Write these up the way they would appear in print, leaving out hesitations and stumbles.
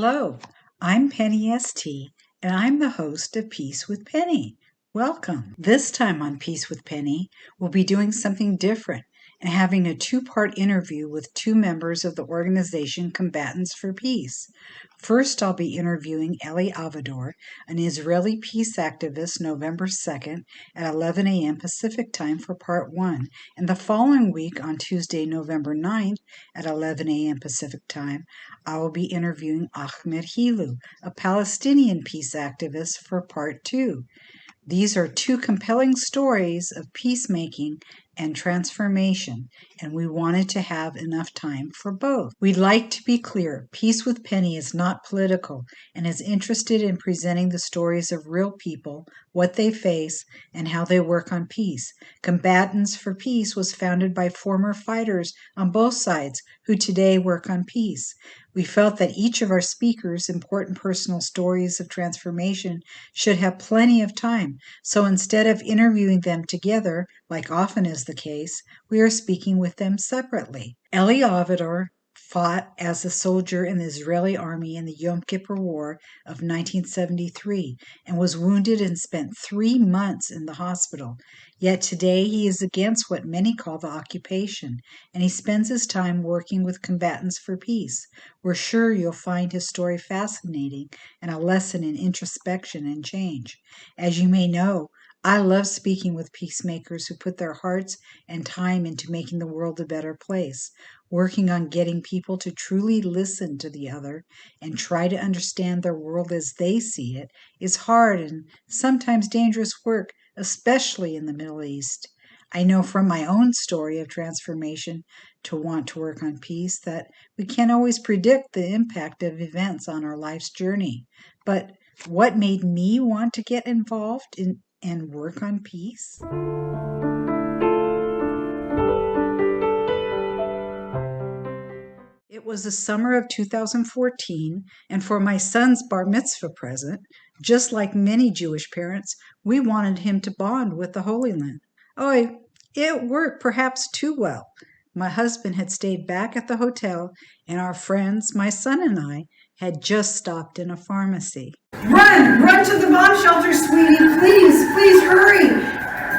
Hello, I'm Penny ST, and I'm the host of Peace with Penny. Welcome. This time on Peace with Penny, we'll be doing something different and having a two-part interview with two members of the organization Combatants for Peace. First, I'll be interviewing Elie Avidor, an Israeli peace activist, November 2nd at 11 a.m. Pacific Time for Part 1. And the following week, on Tuesday, November 9th at 11 a.m. Pacific Time, I will be interviewing Ahmed Helou, a Palestinian peace activist, for Part 2. These are two compelling stories of peacemaking and transformation, and we wanted to have enough time for both. We'd like to be clear, Peace with Penny is not political and is interested in presenting the stories of real people, what they face, and how they work on peace. Combatants for Peace was founded by former fighters on both sides who today work on peace. We felt that each of our speakers' important personal stories of transformation should have plenty of time, so instead of interviewing them together, like often is the case, we are speaking with them separately. Elie Avidor fought as a soldier in the Israeli army in the Yom Kippur War of 1973 and was wounded and spent 3 months in the hospital. Yet today he is against what many call the occupation, and he spends his time working with Combatants for Peace. We're sure you'll find his story fascinating and a lesson in introspection and change. As you may know, I love speaking with peacemakers who put their hearts and time into making the world a better place. Working on getting people to truly listen to the other and try to understand their world as they see it is hard and sometimes dangerous work, especially in the Middle East. I know from my own story of transformation to want to work on peace that we can't always predict the impact of events on our life's journey. But what made me want to get involved in and work on peace? It was the summer of 2014, and for my son's bar mitzvah present, just like many Jewish parents, we wanted him to bond with the Holy Land. Oh, it worked perhaps too well. My husband had stayed back at the hotel, and our friends, my son and I, had just stopped in a pharmacy. Run to the bomb shelter, sweetie, please hurry.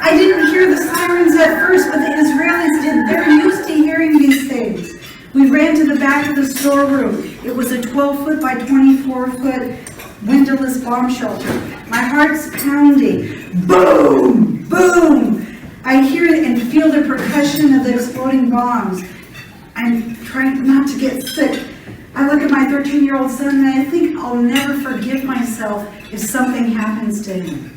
I didn't hear the sirens at first, but the Israelis did. They're used to hearing these things. We ran to the back of the storeroom. It was a 12-foot by 24-foot windowless bomb shelter. My heart's pounding. Boom, boom. I hear it and feel the percussion of the exploding bombs. I'm trying not to get sick. I look at my 13-year-old son and I think I'll never forgive myself if something happens to him.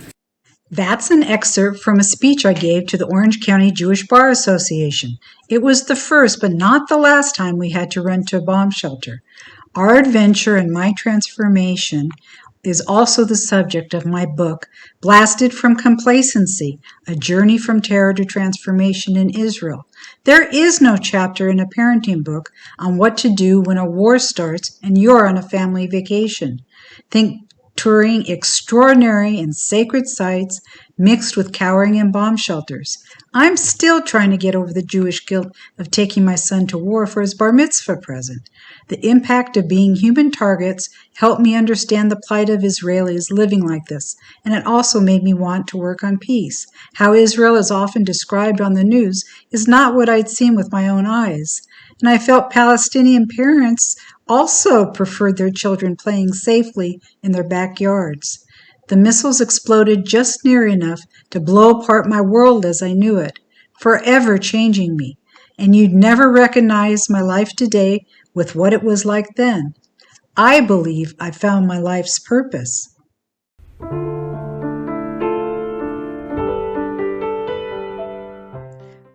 That's an excerpt from a speech I gave to the Orange County Jewish Bar Association. It was the first, but not the last time we had to run to a bomb shelter. Our adventure and my transformation is also the subject of my book, Blasted from Complacency, A Journey from Terror to Transformation in Israel. There is no chapter in a parenting book on what to do when a war starts and you're on a family vacation. Think touring extraordinary and sacred sites mixed with cowering in bomb shelters. I'm still trying to get over the Jewish guilt of taking my son to war for his bar mitzvah present. The impact of being human targets helped me understand the plight of Israelis living like this, and it also made me want to work on peace. How Israel is often described on the news is not what I'd seen with my own eyes. And I felt Palestinian parents also preferred their children playing safely in their backyards. The missiles exploded just near enough to blow apart my world as I knew it, forever changing me. And you'd never recognize my life today with what it was like then. I believe I found my life's purpose.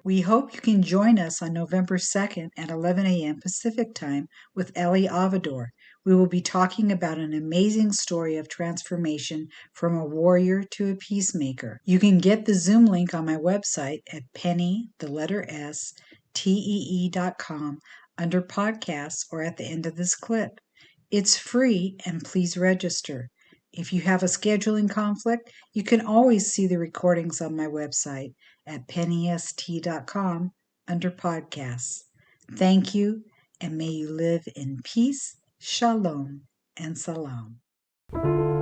We hope you can join us on November 2nd at 11 a.m. Pacific Time with Elie Avidor. We will be talking about an amazing story of transformation from a warrior to a peacemaker. You can get the Zoom link on my website at penny.tee.com under podcasts or at the end of this clip. It's free and please register. If you have a scheduling conflict, you can always see the recordings on my website at pennyst.com under podcasts. Thank you, and may you live in peace, shalom, and salam.